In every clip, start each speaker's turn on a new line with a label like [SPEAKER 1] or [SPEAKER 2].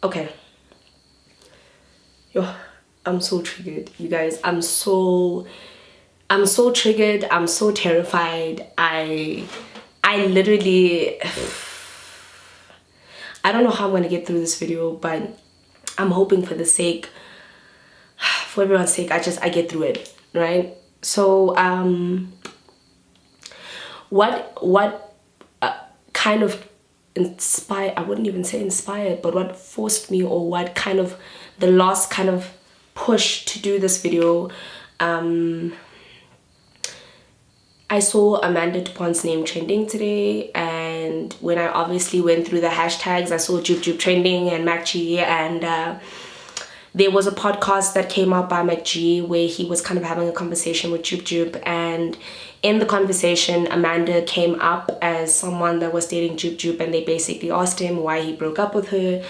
[SPEAKER 1] Okay. Yo, I'm so triggered, you guys. I'm so triggered. I'm so terrified. I literally, I don't know how I'm gonna get through this video, but I'm hoping for everyone's sake, I get through it, right? So what kind of inspired, I wouldn't even say inspired, but what forced me, or what kind of the last kind of push to do this video, I saw Amanda Dupont's name trending today, and when I obviously went through the hashtags, I saw Jup Jup trending and MacG, and there was a podcast that came out by MacG where he was kind of having a conversation with Jup Jup, and in the conversation, Amanda came up as someone that was dating Jup Jup, and they basically asked him why he broke up with her,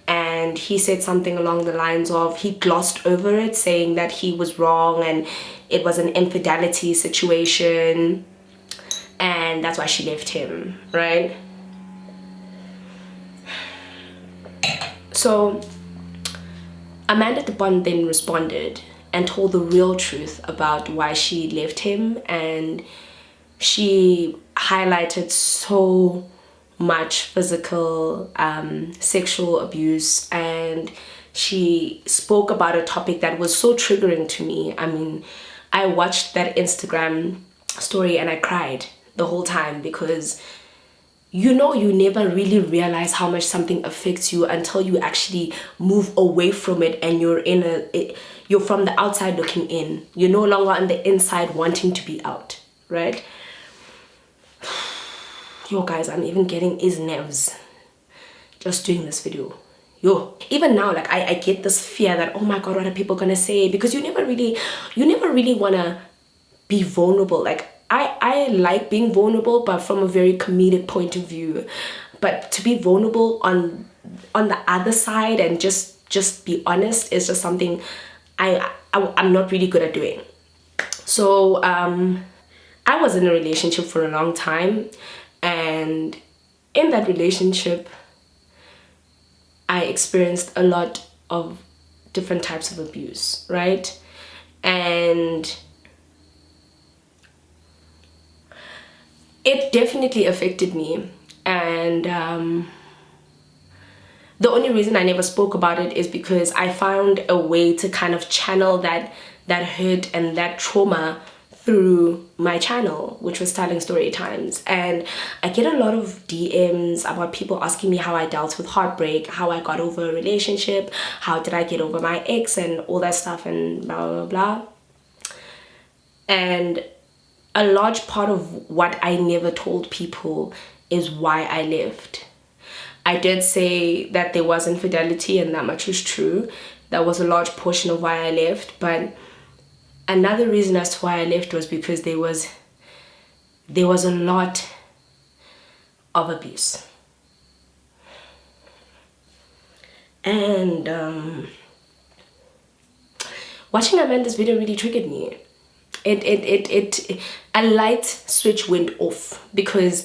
[SPEAKER 1] and he said something along the lines of, he glossed over it, saying that he was wrong and it was an infidelity situation, and that's why she left him, right? So Amanda Dupont then responded and told the real truth about why she left him, and she highlighted so much physical, sexual abuse, and she spoke about a topic that was so triggering to me. I mean, I watched that Instagram story and I cried the whole time, because you never really realize how much something affects you until you actually move away from it, and you're from the outside looking in. You're no longer on the inside wanting to be out, right? Yo guys, I'm even getting his nerves just doing this video. Yo, even now, like I get this fear that, oh my god, what are people gonna say? Because you never really wanna be vulnerable. Like I like being vulnerable, but from a very comedic point of view. But to be vulnerable on the other side and just be honest is just something I'm not really good at doing. So I was in a relationship for a long time, and in that relationship I experienced a lot of different types of abuse, right? And it definitely affected me, and the only reason I never spoke about it is because I found a way to kind of channel that hurt and that trauma through my channel, which was Telling Story Times. And I get a lot of DMs about people asking me how I dealt with heartbreak, how I got over a relationship, how did I get over my ex, and all that stuff, and blah blah blah. And a large part of what I never told people is why I left. I did say that there was infidelity, and that much was true. That was a large portion of why I left, but another reason as to why I left was because there was a lot of abuse. And watching Amanda's video really triggered me. A light switch went off, because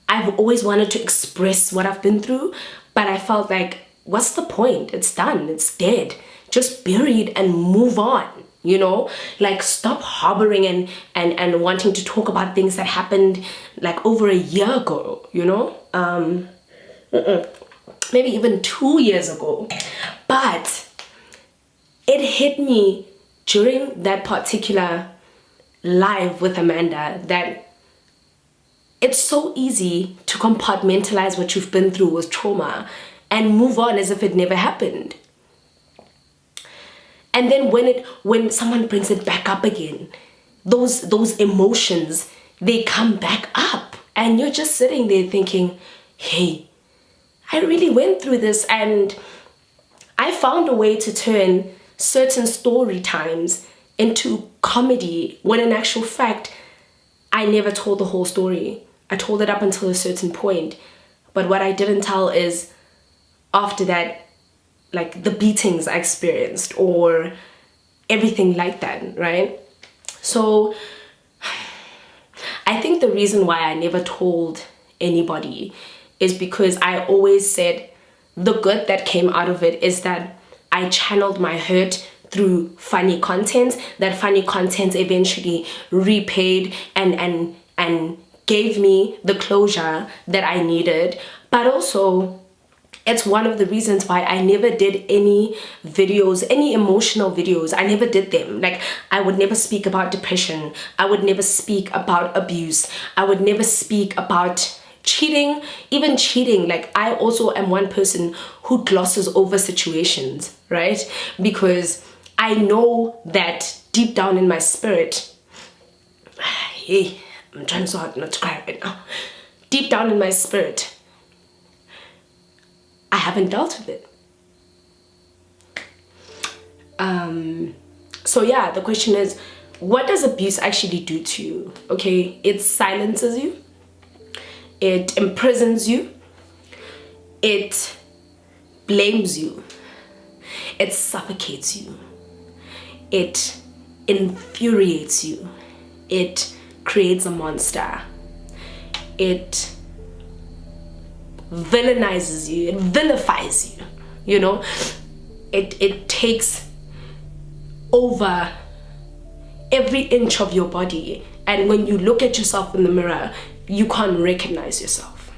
[SPEAKER 1] I've always wanted to express what I've been through, but I felt like, what's the point? It's done, it's dead. Just bury it and move on, like stop harboring and wanting to talk about things that happened like over a year ago, maybe even 2 years ago. But it hit me during that particular live with Amanda that it's so easy to compartmentalize what you've been through with trauma and move on as if it never happened. And then when someone brings it back up again, those emotions, they come back up, and you're just sitting there thinking, hey, I really went through this, and I found a way to turn certain story times into comedy, when in actual fact I never told the whole story. I told it up until a certain point, but what I didn't tell is after that, like the beatings I experienced or everything like that, right? So I think the reason why I never told anybody is because I always said the good that came out of it is that I channeled my hurt through funny content. That funny content eventually repaid and gave me the closure that I needed. But also, it's one of the reasons why I never did any videos, any emotional videos. I never did them. Like, I would never speak about depression. I would never speak about abuse. I would never speak about cheating, even cheating. Like, I also am one person who glosses over situations, right? Because I know that deep down in my spirit, hey, I'm trying so hard not to cry right now. Deep down in my spirit, I haven't dealt with it. So yeah, the question is, what does abuse actually do to you? Okay, it silences you. It imprisons you. It blames you. It suffocates you. It infuriates you. It creates a monster. It villainizes you. It vilifies you. You know, it takes over every inch of your body, and when you look at yourself in the mirror, you can't recognize yourself.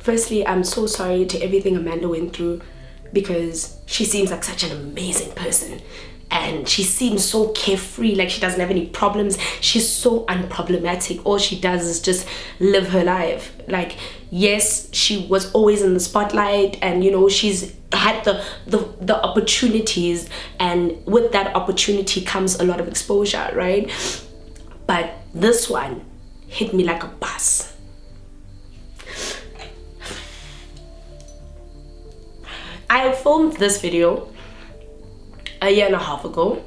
[SPEAKER 1] Firstly, I'm so sorry to everything Amanda went through, because she seems like such an amazing person, and she seems so carefree, like she doesn't have any problems. She's so unproblematic. All she does is just live her life. Like, yes, she was always in the spotlight, and you know, she's had the opportunities, and with that opportunity comes a lot of exposure, right? But this one hit me like a bus. I filmed this video a year and a half ago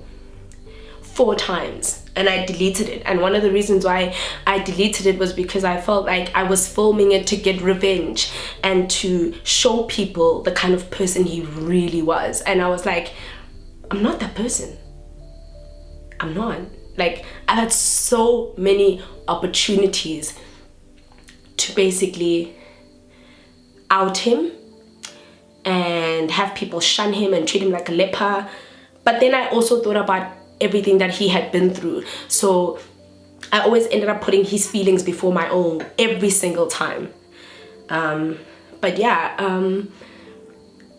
[SPEAKER 1] 4 times, and I deleted it. And one of the reasons why I deleted it was because I felt like I was filming it to get revenge and to show people the kind of person he really was. And I was like, I'm not that person. I'm not. Like, I've had so many opportunities to basically out him and have people shun him and treat him like a leper. But then I also thought about everything that he had been through. So I always ended up putting his feelings before my own every single time. But yeah,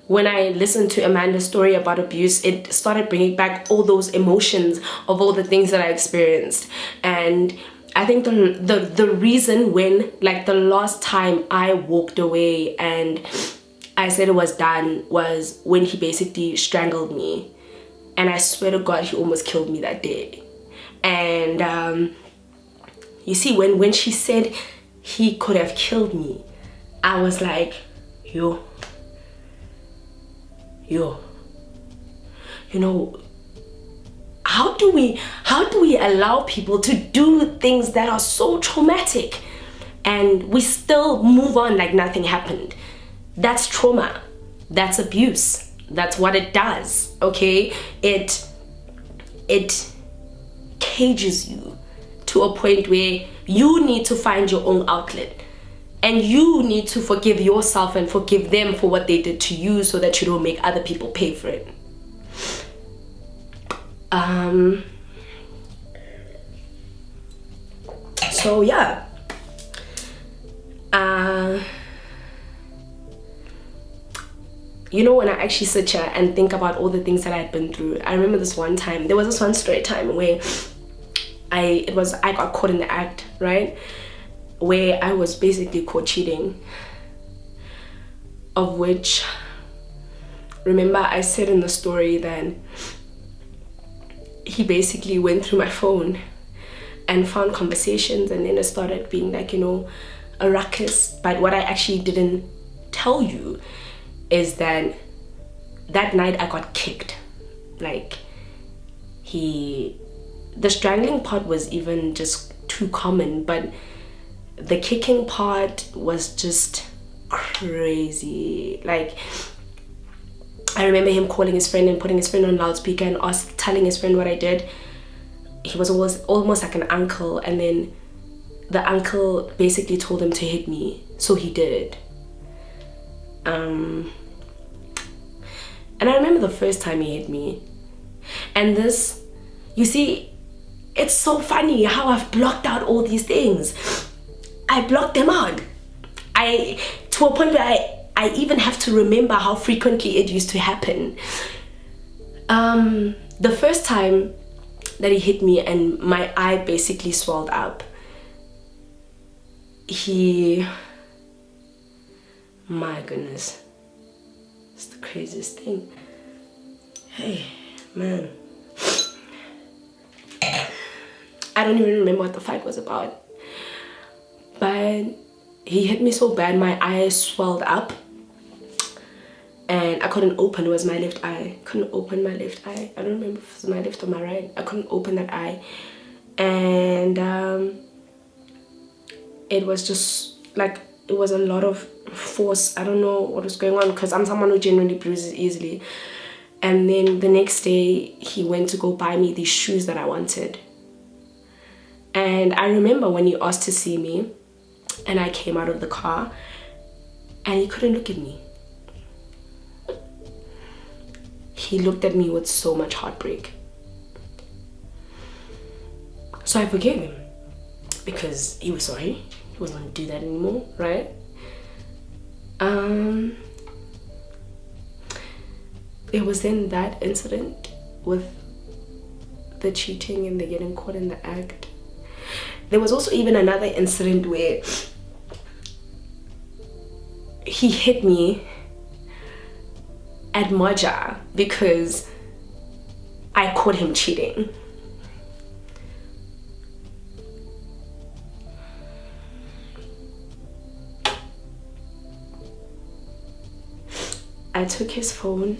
[SPEAKER 1] when I listened to Amanda's story about abuse, it started bringing back all those emotions of all the things that I experienced. And I think the reason when, like, the last time I walked away and I said it was done was when he basically strangled me. And I swear to God, he almost killed me that day. And you see, when she said he could have killed me, I was like, yo, you know, how do we allow people to do things that are so traumatic and we still move on like nothing happened? That's trauma. That's abuse. That's what it does, okay? It cages you to a point where you need to find your own outlet, and you need to forgive yourself and forgive them for what they did to you, so that you don't make other people pay for it. So yeah. You know, when I actually sit here and think about all the things that I had been through, I remember this one time, there was this one story time where I got caught in the act, right? Where I was basically caught cheating, of which, remember I said in the story that he basically went through my phone and found conversations, and then it started being like, you know, a ruckus. But what I actually didn't tell you is that night I got kicked. Like, the strangling part was even just too common, but the kicking part was just crazy. Like, I remember him calling his friend and putting his friend on loudspeaker and telling his friend what I did. He was almost like an uncle, and then the uncle basically told him to hit me, so he did. And I remember the first time he hit me, and this, you see, it's so funny how I've blocked out all these things. I blocked them out. To a point where I even have to remember how frequently it used to happen. The first time that he hit me and my eye basically swelled up, my goodness, it's the craziest thing. Hey, man. I don't even remember what the fight was about. But he hit me so bad, my eye swelled up. And I couldn't open, it was my left eye. Couldn't open my left eye. I don't remember if it was my left or my right. I couldn't open that eye. And it was just like, it was a lot of force. I don't know what was going on, because I'm someone who generally bruises easily. And then the next day, he went to go buy me these shoes that I wanted. And I remember when he asked to see me, and I came out of the car, and he couldn't look at me. He looked at me with so much heartbreak. So I forgave him, because he was sorry. He wasn't going to do that anymore, right? It was then that incident with the cheating and the getting caught in the act. There was also even another incident where he hit me at Moja because I caught him cheating. I took his phone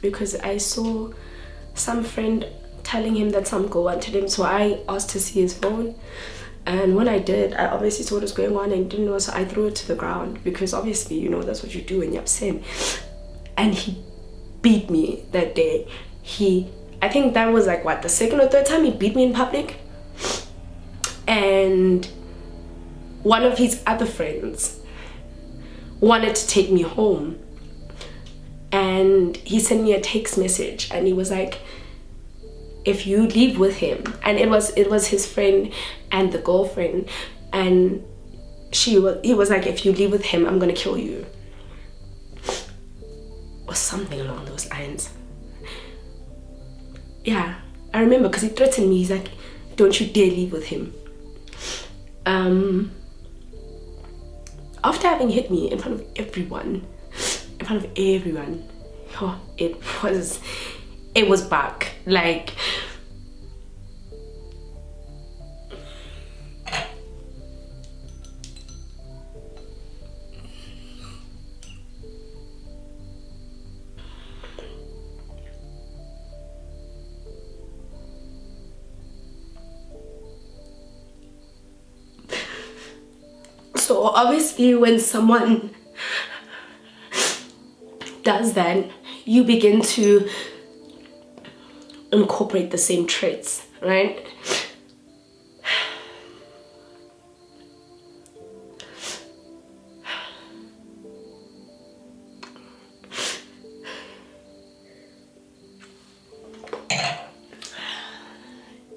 [SPEAKER 1] because I saw some friend telling him that some girl wanted him, so I asked to see his phone. And when I did, I obviously saw what was going on and didn't know, so I threw it to the ground, because obviously, you know, that's what you do when you're upset. And he beat me that day. I think that was like, what, the second or third time he beat me in public? And one of his other friends wanted to take me home. And he sent me a text message, and he was like, if you leave with him, and it was his friend and the girlfriend, and he was like, if you leave with him, I'm gonna kill you, or something along those lines. Yeah, I remember, because he threatened me. He's like, don't you dare leave with him. After having hit me in front of everyone, oh, it was back. Like, so obviously when someone does that, you begin to incorporate the same traits, right?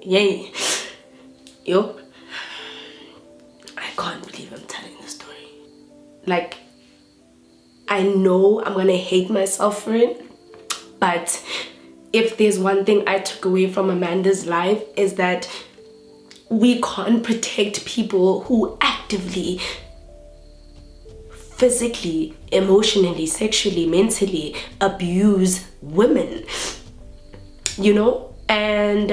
[SPEAKER 1] Yay. Yo, I can't believe I'm telling this story. Like, I know I'm gonna hate myself for it, but if there's one thing I took away from Amanda's life, is that we can't protect people who actively, physically, emotionally, sexually, mentally abuse women, you know? And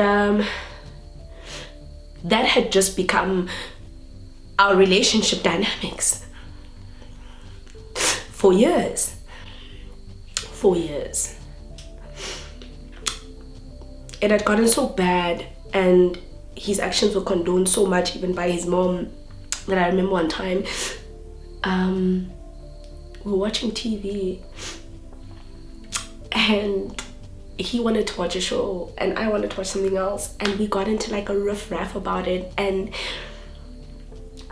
[SPEAKER 1] that had just become our relationship dynamics for years. It had gotten so bad, and his actions were condoned so much, even by his mom, that I remember one time we were watching TV, and he wanted to watch a show and I wanted to watch something else, and we got into like a riff-raff about it, and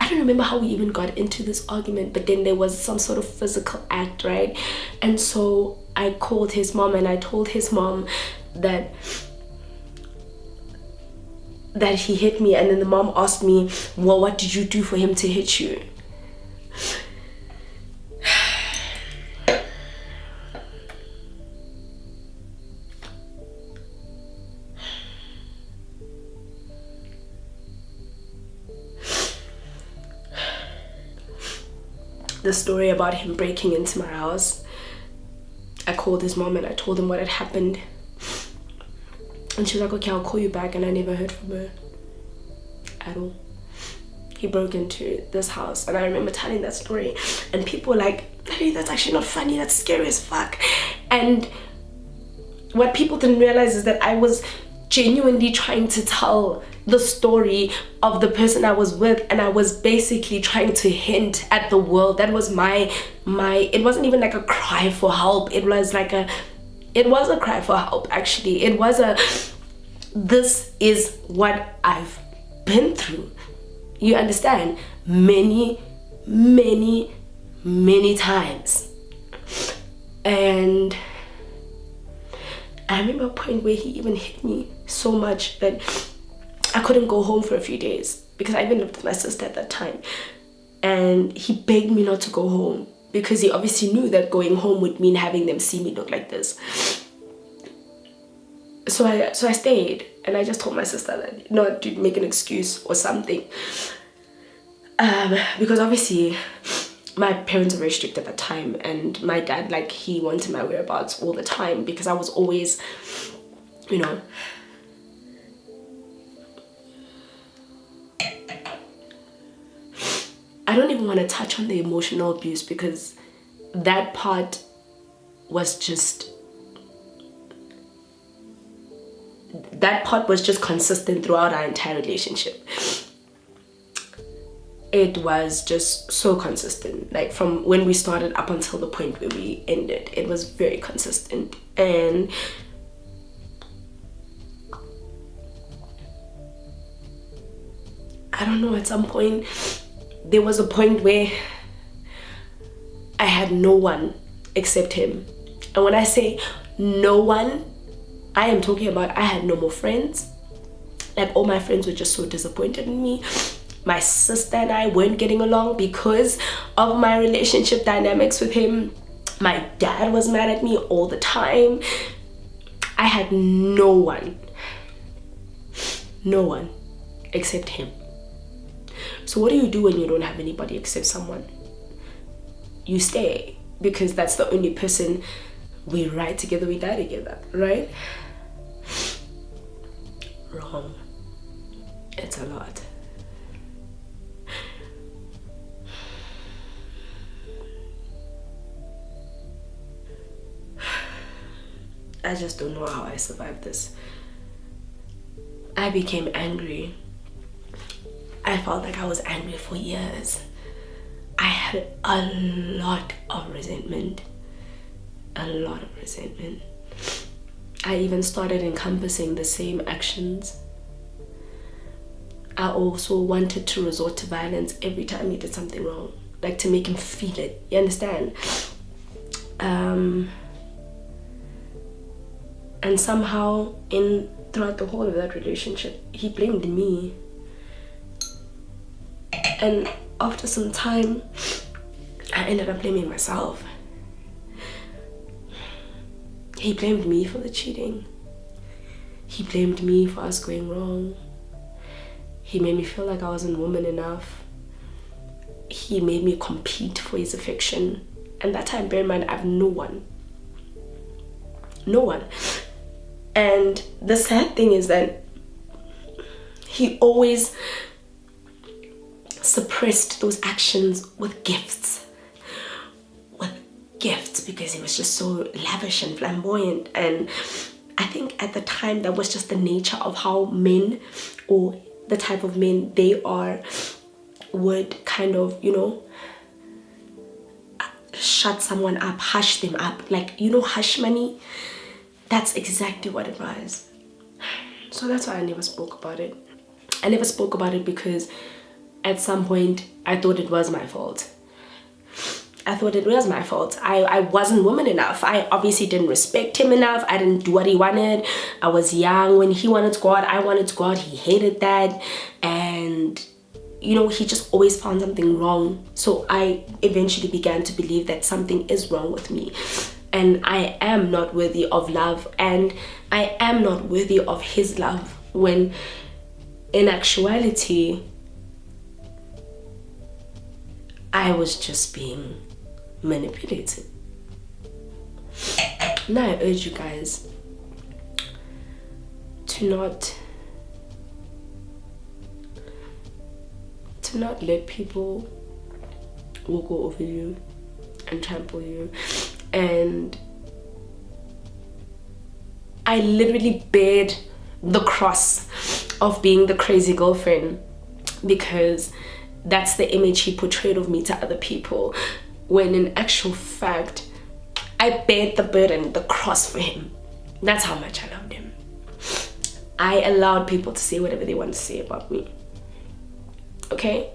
[SPEAKER 1] I don't remember how we even got into this argument, but then there was some sort of physical act, right? And so I called his mom and I told his mom that he hit me. And then the mom asked me, well, what did you do for him to hit you? The story about him breaking into my house, I called his mom and I told him what had happened. And she was like, okay, I'll call you back. And I never heard from her at all. He broke into this house. And I remember telling that story. And people were like, hey, that's actually not funny. That's scary as fuck. And what people didn't realize is that I was genuinely trying to tell the story of the person I was with, and I was basically trying to hint at the world. That was my it wasn't even like a cry for help. It was a cry for help, actually. It was this is what I've been through. You understand? Many times. And I remember a point where he even hit me so much that I couldn't go home for a few days, because I even lived with my sister at that time. And he begged me not to go home because he obviously knew that going home would mean having them see me look like this. So I stayed, and I just told my sister that, no, dude, make an excuse or something. Because obviously my parents were very strict at that time, and my dad, like, he wanted my whereabouts all the time because I was always, you know, I don't even want to touch on the emotional abuse, because that part was just consistent throughout our entire relationship. It was just so consistent, like from when we started up until the point where we ended. It was very consistent. And I don't know, at some point there was a point where I had no one except him. And when I say no one, I am talking about I had no more friends. Like, all my friends were just so disappointed in me. My sister and I weren't getting along because of my relationship dynamics with him. My dad was mad at me all the time. I had no one except him. So what do you do when you don't have anybody except someone? You stay, because that's the only person. We ride together, we die together, right? Wrong. It's a lot. I just don't know how I survived this. I became angry. I felt like I was angry for years. I had a lot of resentment. I even started encompassing the same actions. I also wanted to resort to violence every time he did something wrong, like to make him feel it. You understand? And somehow, throughout the whole of that relationship, he blamed me. And after some time, I ended up blaming myself. He blamed me for the cheating. He blamed me for us going wrong. He made me feel like I wasn't woman enough. He made me compete for his affection. And that time, bear in mind, I have no one. And the sad thing is that he always suppressed those actions with gifts. Because he was just so lavish and flamboyant. And I think at the time that was just the nature of how men, or the type of men they are, would kind of, you know, shut someone up, hush them up, like, you know, hush money. That's exactly what it was. So that's why I never spoke about it. I never spoke about it because at some point I thought it was my fault. I thought it was my fault. I wasn't woman enough. I obviously didn't respect him enough. I didn't do what he wanted. I was young. When he wanted to go out, I wanted to go out. He hated that. And, you know, he just always found something wrong. So I eventually began to believe that something is wrong with me. And I am not worthy of love. And I am not worthy of his love. When in actuality, I was just being manipulated. Now I urge you guys to not let people walk all over you and trample you. And I literally bared the cross of being the crazy girlfriend, because that's the image he portrayed of me to other people, when in actual fact I bared the burden, the cross for him. That's how much I loved him. I allowed people to say whatever they want to say about me. Okay?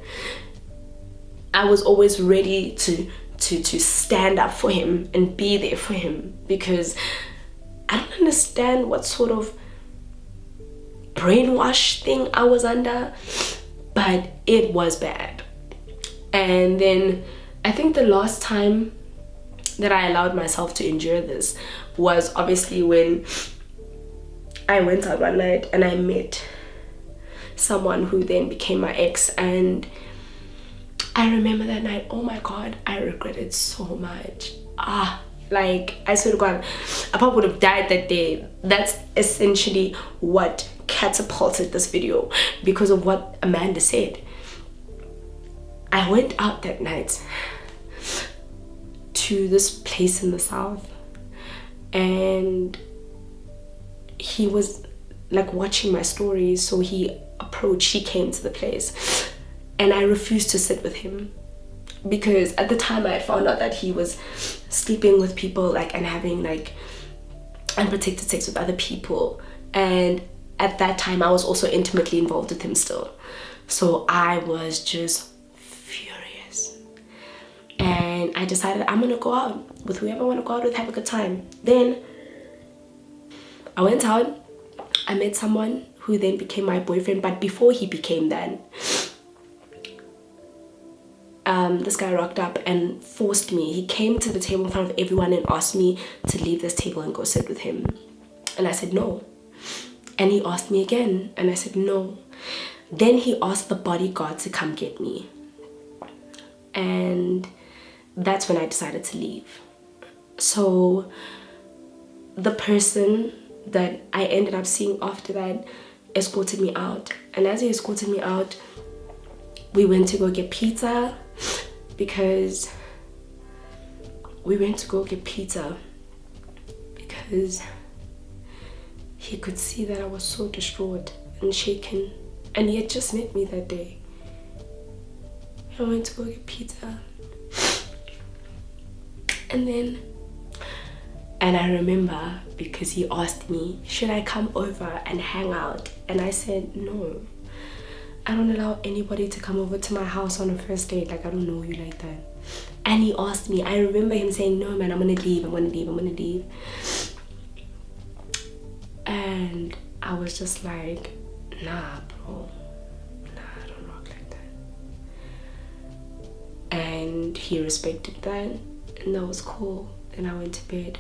[SPEAKER 1] I was always ready to stand up for him and be there for him, because I don't understand what sort of brainwash thing I was under, but it was bad. And then I think the last time that I allowed myself to endure this was obviously when I went out one night and I met someone who then became my ex. And I remember that night, oh my God, I regretted so much. Like, I swear to God, I probably would have died that day. That's essentially what catapulted this video, because of what Amanda said. I went out that night to this place in the south, and he was like watching my stories. So he came to the place, and I refused to sit with him, because at the time I found out that he was sleeping with people, like, and having like unprotected sex with other people. And at that time I was also intimately involved with him still. So I was just furious, and I decided I'm gonna go out with whoever I want to go out with, have a good time. Then I went out, I met someone who then became my boyfriend. But before he became that, this guy rocked up and forced me. He came to the table in front of everyone and asked me to leave this table and go sit with him. And I said no. And he asked me again, and I said no. Then he asked the bodyguard to come get me. And that's when I decided to leave. So the person that I ended up seeing after that escorted me out. And as he escorted me out, we went to go get pizza, because he could see that I was so distraught and shaken, and he had just met me that day. I went to go get pizza, and I remember, because he asked me, should I come over and hang out? And I said no. I don't allow anybody to come over to my house on a first date. Like, I don't know you like that. And he asked me, I remember him saying, no man, I'm gonna leave. And I was just like, nah bro, I don't rock like that. And he respected that, and that was cool. Then I went to bed.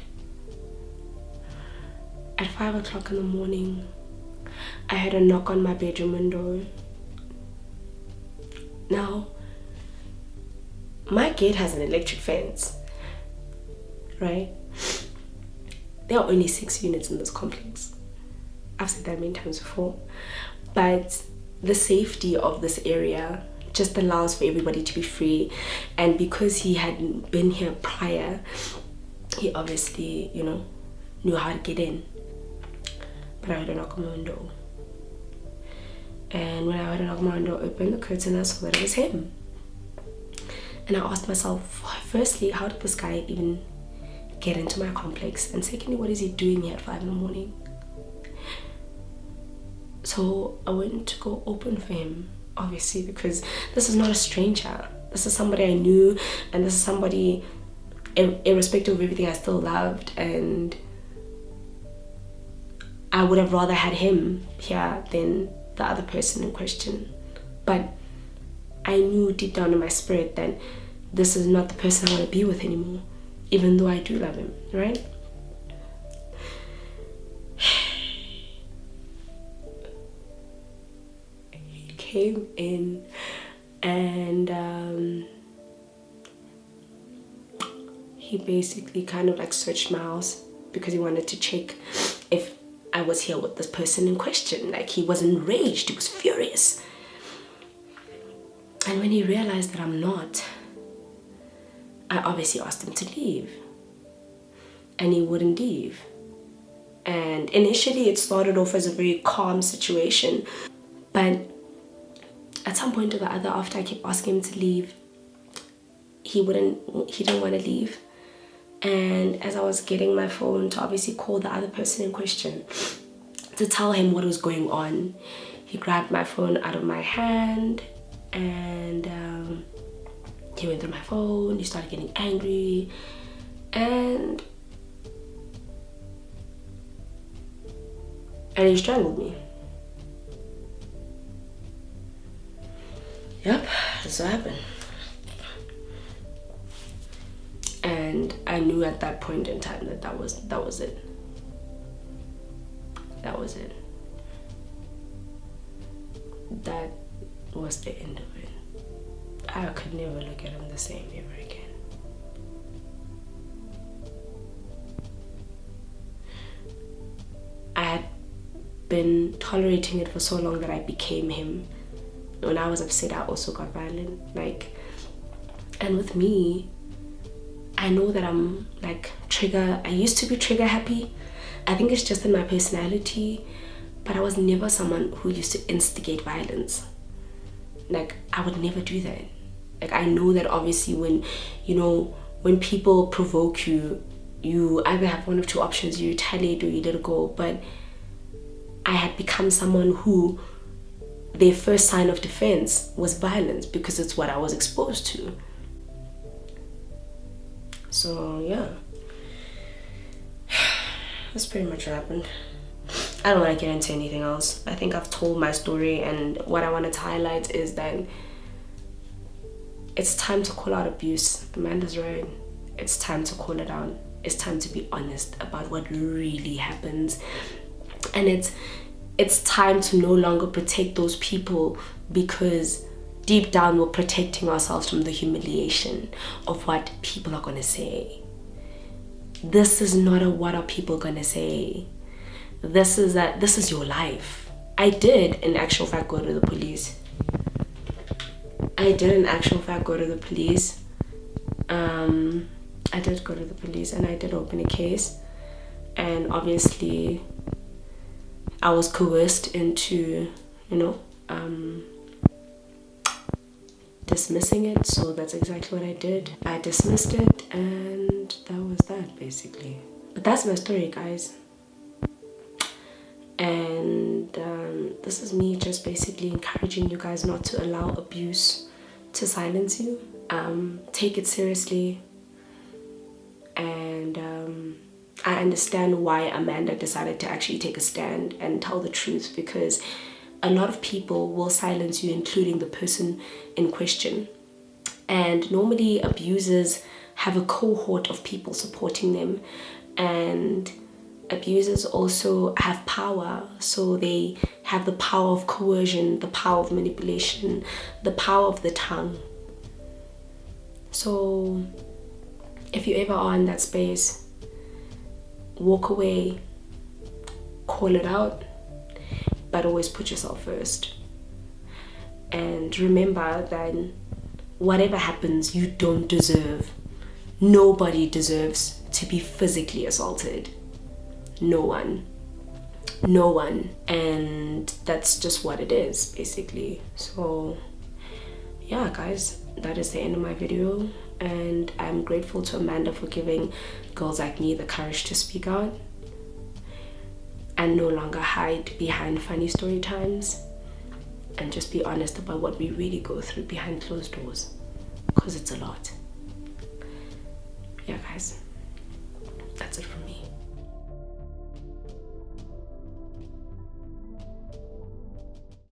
[SPEAKER 1] At 5 o'clock in the morning, I had a knock on my bedroom window. Now, my gate has an electric fence, right? There are only 6 units in this complex. I've said that many times before. But the safety of this area just allows for everybody to be free. And because he hadn't been here prior, he obviously, you know, knew how to get in. But I heard a knock on my window. And when I heard a knock on my window, opened the curtain, I saw that it was him. And I asked myself, firstly, how did this guy even get into my complex? And secondly, what is he doing here at 5 in the morning? So I went to go open for him. obviously, because this is not a stranger. This is somebody I knew, and this is somebody, irrespective of everything, I still loved, and I would have rather had him here than the other person in question. But I knew deep down in my spirit that this is not the person I want to be with anymore, even though I do love him, right? He came in and he basically kind of like searched my house because he wanted to check if I was here with this person in question. Like, he was enraged, he was furious. And when he realized that I'm not, I obviously asked him to leave, and he wouldn't leave. And initially it started off as a very calm situation, but at some point or the other, after I kept asking him to leave, he didn't want to leave. And as I was getting my phone to obviously call the other person in question to tell him what was going on, he grabbed my phone out of my hand and he went through my phone. He started getting angry, and he strangled me. Yep, that's what happened. And I knew at that point in time that was it. That was it. That was the end of it. I could never look at him the same ever again. I had been tolerating it for so long that I became him. When I was upset, I also got violent. And with me, I know that I'm like I used to be trigger happy. I think it's just in my personality, but I was never someone who used to instigate violence. Like, I would never do that. Like, I know that obviously when people provoke you, you either have one of two options: you retaliate or you let it go. But I had become someone who their first sign of defense was violence, because it's what I was exposed to. So yeah, that's pretty much what happened. I don't want to get into anything else. I think I've told my story, and what I wanted to highlight is that it's time to call out abuse. Amanda's right. It's time to call it out. It's time to be honest about what really happens. And it's time to no longer protect those people, because deep down we're protecting ourselves from the humiliation of what people are going to say. This is not a what are people going to say. This is your life. I did in actual fact go to the police. I did go to the police and I did open a case, and obviously I was coerced into dismissing it. So that's exactly what I did. I dismissed it, and that was that basically. But that's my story, guys. And this is me just basically encouraging you guys not to allow abuse to silence you. Take it seriously. And I understand why Amanda decided to actually take a stand and tell the truth, because a lot of people will silence you, including the person in question. And normally abusers have a cohort of people supporting them, and abusers also have power. So they have the power of coercion, the power of manipulation, the power of the tongue. So if you ever are in that space, walk away, call it out, but always put yourself first. And remember that whatever happens, you don't deserve. Nobody deserves to be physically assaulted. No one. And that's just what it is, basically. So yeah, guys, that is the end of my video. And I'm grateful to Amanda for giving girls like me the courage to speak out and no longer hide behind funny story times. and just be honest about what we really go through behind closed doors, because it's a lot. Yeah guys, that's it from me.